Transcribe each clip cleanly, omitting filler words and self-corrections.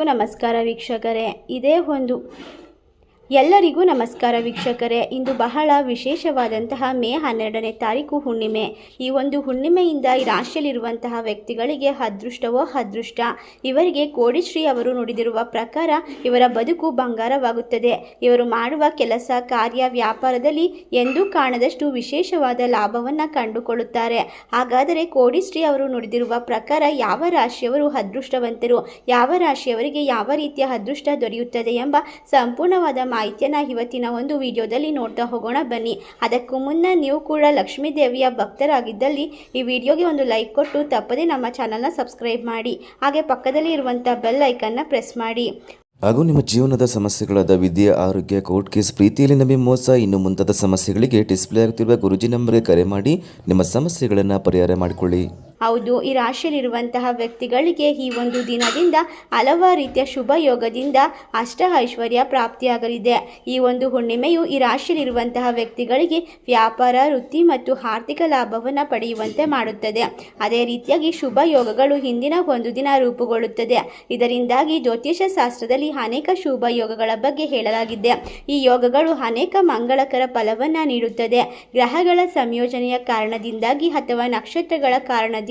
ನಮಸ್ಕಾರ ವೀಕ್ಷಕರೇ, ಎಲ್ಲರಿಗೂ ನಮಸ್ಕಾರ ವೀಕ್ಷಕರೇ. ಇಂದು ಬಹಳ ವಿಶೇಷವಾದಂತಹ ಮೇ 12ನೇ ತಾರೀಕು ಹುಣ್ಣಿಮೆ. ಈ ಒಂದು ಹುಣ್ಣಿಮೆಯಿಂದ ಈ ರಾಶಿಯಲ್ಲಿರುವಂತಹ ವ್ಯಕ್ತಿಗಳಿಗೆ ಅದೃಷ್ಟವೋ ಅದೃಷ್ಟ. ಇವರಿಗೆ ಕೋಡಿಶ್ರೀ ಅವರು ನುಡಿದಿರುವ ಪ್ರಕಾರ ಇವರ ಬದುಕು ಬಂಗಾರವಾಗುತ್ತದೆ. ಇವರು ಮಾಡುವ ಕೆಲಸ ಕಾರ್ಯ ವ್ಯಾಪಾರದಲ್ಲಿ ಎಂದೂ ಕಾಣದಷ್ಟು ವಿಶೇಷವಾದ ಲಾಭವನ್ನು ಕಂಡುಕೊಳ್ಳುತ್ತಾರೆ. ಹಾಗಾದರೆ ಕೋಡಿಶ್ರೀ ಅವರು ನುಡಿದಿರುವ ಪ್ರಕಾರ ಯಾವ ರಾಶಿಯವರು ಅದೃಷ್ಟವಂತರು, ಯಾವ ರಾಶಿಯವರಿಗೆ ಯಾವ ರೀತಿಯ ಅದೃಷ್ಟ ದೊರೆಯುತ್ತದೆ ಎಂಬ ಸಂಪೂರ್ಣವಾದ ಮಾಹಿತಿಯನ್ನು ಇವತ್ತಿನ ಒಂದು ವಿಡಿಯೋದಲ್ಲಿ ನೋಡ್ತಾ ಹೋಗೋಣ ಬನ್ನಿ. ಅದಕ್ಕೂ ಮುನ್ನ ನೀವು ಕೂಡ ಲಕ್ಷ್ಮೀ ದೇವಿಯ ಭಕ್ತರಾಗಿದ್ದಲ್ಲಿ ಈ ವಿಡಿಯೋಗೆ ಒಂದು ಲೈಕ್ ಕೊಟ್ಟು ತಪ್ಪದೇ ನಮ್ಮ ಚಾನಲ್ನ ಸಬ್ಸ್ಕ್ರೈಬ್ ಮಾಡಿ. ಹಾಗೆ ಪಕ್ಕದಲ್ಲಿ ಇರುವಂಥ ಬೆಲ್ ಐಕನ್ನ ಪ್ರೆಸ್ ಮಾಡಿ. ಹಾಗೂ ನಿಮ್ಮ ಜೀವನದ ಸಮಸ್ಯೆಗಳಾದ ವಿದ್ಯೆ, ಆರೋಗ್ಯ, ಕೋರ್ಟ್ ಕೇಸ್, ಪ್ರೀತಿಯಲ್ಲಿ ನಂಬಿ ಮೋಸ, ಇನ್ನು ಮುಂತಾದ ಸಮಸ್ಯೆಗಳಿಗೆ ಡಿಸ್ಪ್ಲೇ ಆಗುತ್ತಿರುವ ಗುರುಜಿ ನಂಬರ್ಗೆ ಕರೆ ಮಾಡಿ ನಿಮ್ಮ ಸಮಸ್ಯೆಗಳನ್ನು ಪರಿಹಾರ ಮಾಡಿಕೊಳ್ಳಿ. ಹೌದು, ಈ ರಾಶಿಯಲ್ಲಿರುವಂತಹ ವ್ಯಕ್ತಿಗಳಿಗೆ ಈ ಒಂದು ದಿನದಿಂದ ಹಲವಾರು ರೀತಿಯ ಶುಭ ಯೋಗದಿಂದ ಅಷ್ಟ ಐಶ್ವರ್ಯ ಪ್ರಾಪ್ತಿಯಾಗಲಿದೆ. ಈ ಒಂದು ಹುಣ್ಣಿಮೆಯು ಈ ರಾಶಿಯಲ್ಲಿರುವಂತಹ ವ್ಯಕ್ತಿಗಳಿಗೆ ವ್ಯಾಪಾರ, ವೃತ್ತಿ ಮತ್ತು ಆರ್ಥಿಕ ಲಾಭವನ್ನು ಪಡೆಯುವಂತೆ ಮಾಡುತ್ತದೆ. ಅದೇ ರೀತಿಯಾಗಿ ಶುಭ ಯೋಗಗಳು ಹಿಂದಿನ ಒಂದು ದಿನ ರೂಪುಗೊಳ್ಳುತ್ತದೆ. ಇದರಿಂದಾಗಿ ಜ್ಯೋತಿಷ ಶಾಸ್ತ್ರದಲ್ಲಿ ಅನೇಕ ಶುಭ ಯೋಗಗಳ ಬಗ್ಗೆ ಹೇಳಲಾಗಿದೆ. ಈ ಯೋಗಗಳು ಅನೇಕ ಮಂಗಳಕರ ಫಲವನ್ನು ನೀಡುತ್ತದೆ. ಗ್ರಹಗಳ ಸಂಯೋಜನೆಯ ಕಾರಣದಿಂದಾಗಿ ಅಥವಾ ನಕ್ಷತ್ರಗಳ ಕಾರಣದಿಂದ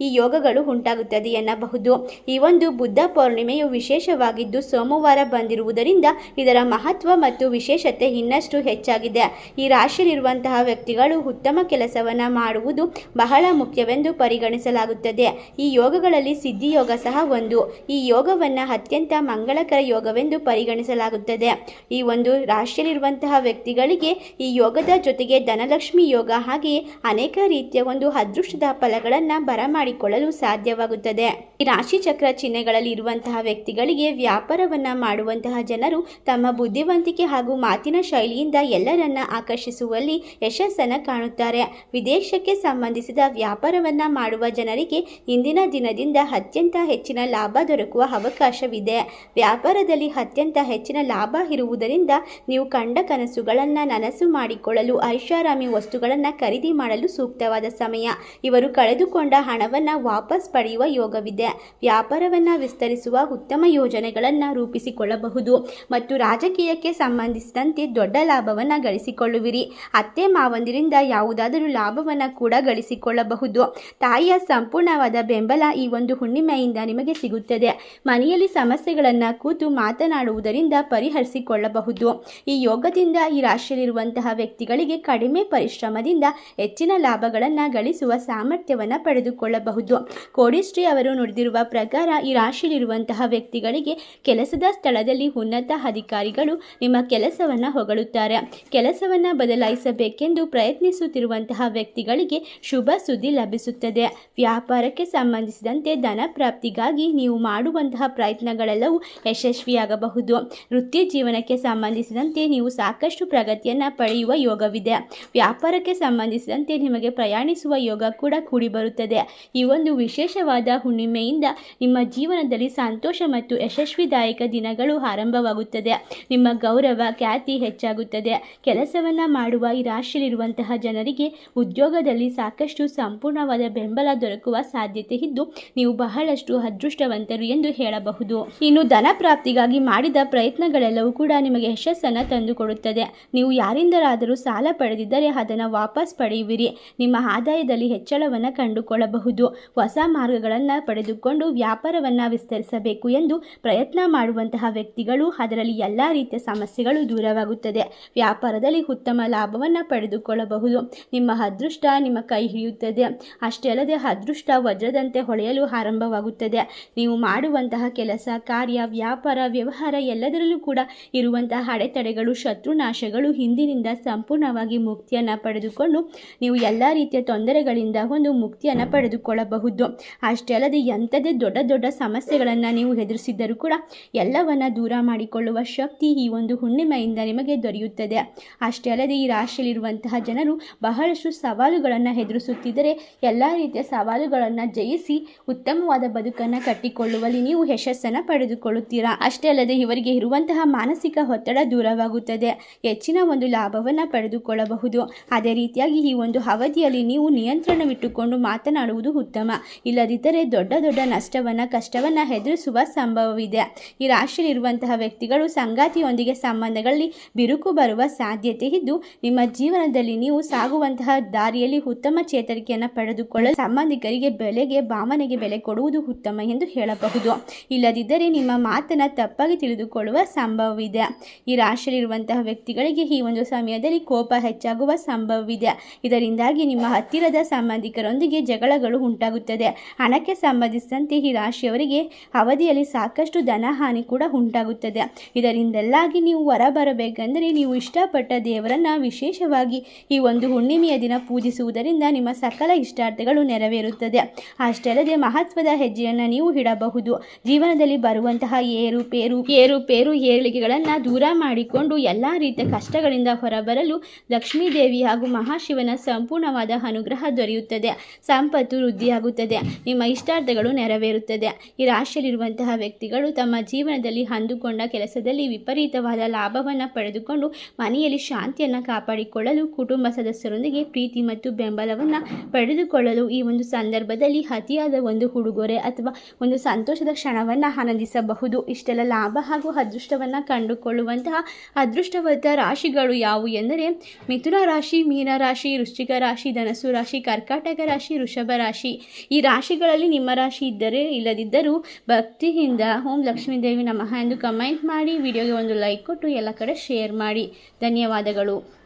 ಈ ಯೋಗಗಳು ಉಂಟಾಗುತ್ತದೆ ಎನ್ನಬಹುದು. ಈ ಒಂದು ಬುದ್ಧ ಪೌರ್ಣಿಮೆಯು ವಿಶೇಷವಾಗಿದ್ದು ಸೋಮವಾರ ಬಂದಿರುವುದರಿಂದ ಇದರ ಮಹತ್ವ ಮತ್ತು ವಿಶೇಷತೆ ಇನ್ನಷ್ಟು ಹೆಚ್ಚಾಗಿದೆ. ಈ ರಾಶಿಯಲ್ಲಿರುವಂತಹ ವ್ಯಕ್ತಿಗಳು ಉತ್ತಮ ಕೆಲಸವನ್ನು ಮಾಡುವುದು ಬಹಳ ಮುಖ್ಯವೆಂದು ಪರಿಗಣಿಸಲಾಗುತ್ತದೆ. ಈ ಯೋಗಗಳಲ್ಲಿ ಸಿದ್ಧಿಯೋಗ ಸಹ ಒಂದು. ಈ ಯೋಗವನ್ನು ಅತ್ಯಂತ ಮಂಗಳಕರ ಯೋಗವೆಂದು ಪರಿಗಣಿಸಲಾಗುತ್ತದೆ. ಈ ಒಂದು ರಾಶಿಯಲ್ಲಿರುವಂತಹ ವ್ಯಕ್ತಿಗಳಿಗೆ ಈ ಯೋಗದ ಜೊತೆಗೆ ಧನಲಕ್ಷ್ಮಿ ಯೋಗ ಹಾಗೆಯೇ ಅನೇಕ ರೀತಿಯ ಒಂದು ಅದೃಷ್ಟದ ಫಲಗಳನ್ನು ಬರಮಾಡಿಕೊಳ್ಳಲು ಸಾಧ್ಯವಾಗುತ್ತದೆ. ಈ ರಾಶಿ ಚಕ್ರ ಚಿಹ್ನೆಗಳಲ್ಲಿ ಇರುವಂತಹ ವ್ಯಕ್ತಿಗಳಿಗೆ ವ್ಯಾಪಾರವನ್ನ ಮಾಡುವಂತಹ ಜನರು ತಮ್ಮ ಬುದ್ಧಿವಂತಿಕೆ ಹಾಗೂ ಮಾತಿನ ಶೈಲಿಯಿಂದ ಎಲ್ಲರನ್ನ ಆಕರ್ಷಿಸುವಲ್ಲಿ ಯಶಸ್ಸನ್ನು ಕಾಣುತ್ತಾರೆ. ವಿದೇಶಕ್ಕೆ ಸಂಬಂಧಿಸಿದ ವ್ಯಾಪಾರವನ್ನ ಮಾಡುವ ಜನರಿಗೆ ಇಂದಿನ ದಿನದಿಂದ ಅತ್ಯಂತ ಹೆಚ್ಚಿನ ಲಾಭ ದೊರಕುವ ಅವಕಾಶವಿದೆ. ವ್ಯಾಪಾರದಲ್ಲಿ ಅತ್ಯಂತ ಹೆಚ್ಚಿನ ಲಾಭ ಇರುವುದರಿಂದ ನೀವು ಕಂಡ ಕನಸುಗಳನ್ನು ನನಸು ಮಾಡಿಕೊಳ್ಳಲು ಐಷಾರಾಮಿ ವಸ್ತುಗಳನ್ನು ಖರೀದಿ ಮಾಡಲು ಸೂಕ್ತವಾದ ಸಮಯ. ಇವರು ಕಳೆದುಕೊಂಡ ಹಣವನ್ನು ವಾಪಸ್ ಪಡೆಯುವ ಯೋಗವಿದೆ. ವ್ಯಾಪಾರವನ್ನು ವಿಸ್ತರಿಸುವ ಉತ್ತಮ ಯೋಜನೆಗಳನ್ನು ರೂಪಿಸಿಕೊಳ್ಳಬಹುದು ಮತ್ತು ರಾಜಕೀಯಕ್ಕೆ ಸಂಬಂಧಿಸಿದಂತೆ ದೊಡ್ಡ ಲಾಭವನ್ನು ಗಳಿಸಿಕೊಳ್ಳುವಿರಿ. ಅತ್ತೆ ಮಾವಂದಿರಿಂದ ಯಾವುದಾದರೂ ಲಾಭವನ್ನು ಕೂಡ ಗಳಿಸಿಕೊಳ್ಳಬಹುದು. ತಾಯಿಯ ಸಂಪೂರ್ಣವಾದ ಬೆಂಬಲ ಈ ಒಂದು ಹುಣ್ಣಿಮೆಯಿಂದ ನಿಮಗೆ ಸಿಗುತ್ತದೆ. ಮನೆಯಲ್ಲಿ ಸಮಸ್ಯೆಗಳನ್ನು ಕೂತು ಮಾತನಾಡುವುದರಿಂದ ಪರಿಹರಿಸಿಕೊಳ್ಳಬಹುದು. ಈ ಯೋಗದಿಂದ ಈ ರಾಶಿಯಲ್ಲಿರುವಂತಹ ವ್ಯಕ್ತಿಗಳಿಗೆ ಕಡಿಮೆ ಪರಿಶ್ರಮದಿಂದ ಹೆಚ್ಚಿನ ಲಾಭಗಳನ್ನು ಗಳಿಸುವ ಸಾಮರ್ಥ್ಯವನ್ನು ಪಡೆದುಕೊಳ್ಳಬಹುದು. ಕೋಡಿಶ್ರೀ ಅವರು ನುಡಿದಿರುವ ಪ್ರಕಾರ ಈ ರಾಶಿಯಲ್ಲಿರುವಂತಹ ವ್ಯಕ್ತಿಗಳಿಗೆ ಕೆಲಸದ ಸ್ಥಳದಲ್ಲಿ ಉನ್ನತ ಅಧಿಕಾರಿಗಳು ನಿಮ್ಮ ಕೆಲಸವನ್ನು ಹೊಗಳುತ್ತಾರೆ. ಕೆಲಸವನ್ನು ಬದಲಾಯಿಸಬೇಕೆಂದು ಪ್ರಯತ್ನಿಸುತ್ತಿರುವಂತಹ ವ್ಯಕ್ತಿಗಳಿಗೆ ಶುಭ ಸುದ್ದಿ ಲಭಿಸುತ್ತದೆ. ವ್ಯಾಪಾರಕ್ಕೆ ಸಂಬಂಧಿಸಿದಂತೆ ಧನ ಪ್ರಾಪ್ತಿಗಾಗಿ ನೀವು ಮಾಡುವಂತಹ ಪ್ರಯತ್ನಗಳೆಲ್ಲವೂ ಯಶಸ್ವಿಯಾಗಬಹುದು. ವೃತ್ತಿ ಜೀವನಕ್ಕೆ ಸಂಬಂಧಿಸಿದಂತೆ ನೀವು ಸಾಕಷ್ಟು ಪ್ರಗತಿಯನ್ನು ಪಡೆಯುವ ಯೋಗವಿದೆ. ವ್ಯಾಪಾರಕ್ಕೆ ಸಂಬಂಧಿಸಿದಂತೆ ನಿಮಗೆ ಪ್ರಯಾಣಿಸುವ ಯೋಗ ಕೂಡ ಕೂಡಿ ಬರುತ್ತದೆ. ಈ ಒಂದು ವಿಶೇಷವಾದ ಹುಣ್ಣಿಮೆಯಿಂದ ನಿಮ್ಮ ಜೀವನದಲ್ಲಿ ಸಂತೋಷ ಮತ್ತು ಯಶಸ್ವಿದಾಯಕ ದಿನಗಳು ಆರಂಭವಾಗುತ್ತದೆ. ನಿಮ್ಮ ಗೌರವ ಖ್ಯಾತಿ ಹೆಚ್ಚಾಗುತ್ತದೆ. ಕೆಲಸವನ್ನು ಮಾಡುವ ಈ ರಾಶಿಯಲ್ಲಿರುವಂತಹ ಜನರಿಗೆ ಉದ್ಯೋಗದಲ್ಲಿ ಸಾಕಷ್ಟು ಸಂಪೂರ್ಣವಾದ ಬೆಂಬಲ ದೊರಕುವ ಸಾಧ್ಯತೆ ಇದ್ದು ನೀವು ಬಹಳಷ್ಟು ಅದೃಷ್ಟವಂತರು ಎಂದು ಹೇಳಬಹುದು. ಇನ್ನು ಧನ ಪ್ರಾಪ್ತಿಗಾಗಿ ಮಾಡಿದ ಪ್ರಯತ್ನಗಳೆಲ್ಲವೂ ಕೂಡ ನಿಮಗೆ ಯಶಸ್ಸನ್ನು ತಂದುಕೊಡುತ್ತದೆ. ನೀವು ಯಾರಿಂದಲಾದರೂ ಸಾಲ ಪಡೆದಿದ್ದರೆ ಅದನ್ನು ವಾಪಸ್ ಪಡೆಯುವಿರಿ. ನಿಮ್ಮ ಆದಾಯದಲ್ಲಿ ಹೆಚ್ಚಳವನ್ನು ಕಂಡುಕೊಳ್ಳಬಹುದು. ಹೊಸ ಮಾರ್ಗಗಳನ್ನು ಪಡೆದುಕೊಂಡು ವ್ಯಾಪಾರವನ್ನು ವಿಸ್ತರಿಸಬೇಕು ಎಂದು ಪ್ರಯತ್ನ ಮಾಡುವಂತಹ ವ್ಯಕ್ತಿಗಳು ಅದರಲ್ಲಿ ಎಲ್ಲ ರೀತಿಯ ಸಮಸ್ಯೆಗಳು ದೂರವಾಗುತ್ತದೆ. ವ್ಯಾಪಾರದಲ್ಲಿ ಉತ್ತಮ ಲಾಭವನ್ನು ಪಡೆದುಕೊಳ್ಳಬಹುದು. ನಿಮ್ಮ ಅದೃಷ್ಟ ನಿಮ್ಮ ಕೈ ಹಿಡಿಯುತ್ತದೆ. ಅಷ್ಟೇ ಅಲ್ಲದೆ ಅದೃಷ್ಟ ವಜ್ರದಂತೆ ಹೊಳೆಯಲು ಆರಂಭವಾಗುತ್ತದೆ. ನೀವು ಮಾಡುವಂತಹ ಕೆಲಸ ಕಾರ್ಯ ವ್ಯಾಪಾರ ವ್ಯವಹಾರ ಎಲ್ಲದರಲ್ಲೂ ಕೂಡ ಇರುವಂತಹ ಅಡೆತಡೆಗಳು ಶತ್ರುನಾಶಗಳು ಹಿಂದಿನಿಂದ ಸಂಪೂರ್ಣವಾಗಿ ಮುಕ್ತಿಯನ್ನು ಪಡೆದುಕೊಂಡು ನೀವು ಎಲ್ಲ ರೀತಿಯ ತೊಂದರೆಗಳಿಂದ ಒಂದು ಮುಕ್ತಿಯನ್ನು ಪಡೆದುಕೊಳ್ಳಬಹುದು. ಅಷ್ಟೇ ಅಲ್ಲದೆ ಎಂಥದೇ ದೊಡ್ಡ ದೊಡ್ಡ ಸಮಸ್ಯೆಗಳನ್ನು ನೀವು ಎದುರಿಸಿದ್ದರೂ ಕೂಡ ಎಲ್ಲವನ್ನ ದೂರ ಮಾಡಿಕೊಳ್ಳುವ ಶಕ್ತಿ ಈ ಒಂದು ಹುಣ್ಣಿಮೆಯಿಂದ ನಿಮಗೆ ದೊರೆಯುತ್ತದೆ. ಅಷ್ಟೇ ಅಲ್ಲದೆ ಈ ರಾಶಿಯಲ್ಲಿರುವಂತಹ ಜನರು ಬಹಳಷ್ಟು ಸವಾಲುಗಳನ್ನು ಎದುರಿಸುತ್ತಿದ್ದರೆ ಎಲ್ಲ ರೀತಿಯ ಸವಾಲುಗಳನ್ನು ಜಯಿಸಿ ಉತ್ತಮವಾದ ಬದುಕನ್ನು ಕಟ್ಟಿಕೊಳ್ಳುವಲ್ಲಿ ನೀವು ಯಶಸ್ಸನ್ನು ಪಡೆದುಕೊಳ್ಳುತ್ತೀರಾ. ಅಷ್ಟೇ ಅಲ್ಲದೆ ಇವರಿಗೆ ಇರುವಂತಹ ಮಾನಸಿಕ ಒತ್ತಡ ದೂರವಾಗುತ್ತದೆ. ಹೆಚ್ಚಿನ ಒಂದು ಲಾಭವನ್ನು ಪಡೆದುಕೊಳ್ಳಬಹುದು. ಅದೇ ರೀತಿಯಾಗಿ ಈ ಒಂದು ಅವಧಿಯಲ್ಲಿ ನೀವು ನಿಯಂತ್ರಣವಿಟ್ಟುಕೊಂಡು ಮಾತನಾಡುವುದು ಉತ್ತಮ. ಇಲ್ಲದಿದ್ದರೆ ದೊಡ್ಡ ದೊಡ್ಡ ನಷ್ಟವನ್ನು ಕಷ್ಟವನ್ನು ಎದುರಿಸುವ ಸಂಭವವಿದೆ. ಈ ರಾಶಿಯಲ್ಲಿರುವಂತಹ ವ್ಯಕ್ತಿಗಳು ಸಂಗಾತಿಯೊಂದಿಗೆ ಸಂಬಂಧಗಳಲ್ಲಿ ಬಿರುಕು ಬರುವ ಸಾಧ್ಯತೆ ಇದ್ದು, ನಿಮ್ಮ ಜೀವನದಲ್ಲಿ ನೀವು ಸಾಗುವಂತಹ ದಾರಿಯಲ್ಲಿ ಉತ್ತಮ ಚೇತರಿಕೆಯನ್ನು ಪಡೆದುಕೊಳ್ಳಲು ಸಂಬಂಧಿಕರಿಗೆ ಭಾವನೆಗೆ ಬೆಲೆ ಕೊಡುವುದು ಉತ್ತಮ ಎಂದು ಹೇಳಬಹುದು. ಇಲ್ಲದಿದ್ದರೆ ನಿಮ್ಮ ಮಾತನ್ನು ತಪ್ಪಾಗಿ ತಿಳಿದುಕೊಳ್ಳುವ ಸಂಭವವಿದೆ. ಈ ರಾಶಿಯಲ್ಲಿರುವಂತಹ ವ್ಯಕ್ತಿಗಳಿಗೆ ಈ ಒಂದು ಸಮಯದಲ್ಲಿ ಕೋಪ ಹೆಚ್ಚಾಗುವ ಸಂಭವವಿದೆ. ಇದರಿಂದಾಗಿ ನಿಮ್ಮ ಹತ್ತಿರದ ಸಂಬಂಧಿಕರೊಂದಿಗೆ ಜಗಳಗಳು ಉಂಟಾಗುತ್ತದೆ. ಹಣಕ್ಕೆ ಸಂಬಂಧಿಸಿದಂತೆ ಈ ರಾಶಿಯವರಿಗೆ ಅವಧಿಯಲ್ಲಿ ಸಾಕಷ್ಟು ಧನಹಾನಿ ಕೂಡ ಉಂಟಾಗುತ್ತದೆ. ಇದರಿಂದೆಲ್ಲಾಗಿ ನೀವು ಹೊರಬರಬೇಕೆಂದರೆ ನೀವು ಇಷ್ಟಪಟ್ಟ ದೇವರನ್ನು ವಿಶೇಷವಾಗಿ ಈ ಒಂದು ಹುಣ್ಣಿಮೆಯ ದಿನ ಪೂಜಿಸುವುದರಿಂದ ನಿಮ್ಮ ಸಕಲ ಇಷ್ಟಾರ್ಥಗಳು ನೆರವೇರುತ್ತದೆ. ಅಷ್ಟೇ ಅಲ್ಲದೆ ಮಹತ್ವದ ಹೆಜ್ಜೆಯನ್ನು ನೀವು ಇಡಬಹುದು. ಜೀವನದಲ್ಲಿ ಬರುವಂತಹ ಏರುಪೇರು ಏಳಿಗೆಗಳನ್ನು ದೂರ ಮಾಡಿಕೊಂಡು ಎಲ್ಲ ರೀತಿಯ ಕಷ್ಟಗಳಿಂದ ಹೊರಬರಲು ಲಕ್ಷ್ಮೀ ದೇವಿ ಹಾಗೂ ಮಹಾಶಿವನ ಸಂಪೂರ್ಣವಾದ ಅನುಗ್ರಹ ದೊರೆಯುತ್ತದೆ. ಸಂಪತ್ತು ವೃದ್ಧಿಯಾಗುತ್ತದೆ. ನಿಮ್ಮ ಇಷ್ಟಾರ್ಥಗಳು ನೆರವೇರುತ್ತದೆ. ಈ ರಾಶಿಯಲ್ಲಿರುವಂತಹ ವ್ಯಕ್ತಿಗಳು ತಮ್ಮ ಜೀವನದಲ್ಲಿ ಅಂದುಕೊಂಡ ಕೆಲಸದಲ್ಲಿ ವಿಪರೀತವಾದ ಲಾಭವನ್ನು ಪಡೆದುಕೊಂಡು ಮನೆಯಲ್ಲಿ ಶಾಂತಿಯನ್ನು ಕಾಪಾಡಿಕೊಳ್ಳಲು, ಕುಟುಂಬ ಸದಸ್ಯರೊಂದಿಗೆ ಪ್ರೀತಿ ಮತ್ತು ಬೆಂಬಲವನ್ನು ಪಡೆದುಕೊಳ್ಳಲು ಈ ಒಂದು ಸಂದರ್ಭದಲ್ಲಿ ಅತಿಯಾದ ಒಂದು ಉಡುಗೊರೆ ಅಥವಾ ಒಂದು ಸಂತೋಷದ ಕ್ಷಣವನ್ನು ಆನಂದಿಸಬಹುದು. ಇಷ್ಟೆಲ್ಲ ಲಾಭ ಹಾಗೂ ಅದೃಷ್ಟವನ್ನು ಕಂಡುಕೊಳ್ಳುವಂತಹ ಅದೃಷ್ಟವಂತ ರಾಶಿಗಳು ಯಾವುವು ಎಂದರೆ ಮಿಥುನ ರಾಶಿ, ಮೀನ ರಾಶಿ, ವೃಶ್ಚಿಕ ರಾಶಿ, ಧನಸ್ಸು ರಾಶಿ, ಕರ್ಕಾಟಕ ರಾಶಿ, ವೃಷಭ ರಾಶಿ. ಈ ರಾಶಿಗಳಲ್ಲಿ ನಿಮ್ಮ ರಾಶಿ ಇದ್ದರೆ ಇಲ್ಲದಿದ್ದರೂ ಭಕ್ತಿಯಿಂದ ಓಂ ಲಕ್ಷ್ಮೀ ದೇವಿ ನಮಃ ಎಂದು ಕಮೆಂಟ್ ಮಾಡಿ, ವಿಡಿಯೋಗೆ ಒಂದು ಲೈಕ್ ಕೊಟ್ಟು ಎಲ್ಲ ಕಡೆ ಶೇರ್ ಮಾಡಿ. ಧನ್ಯವಾದಗಳು.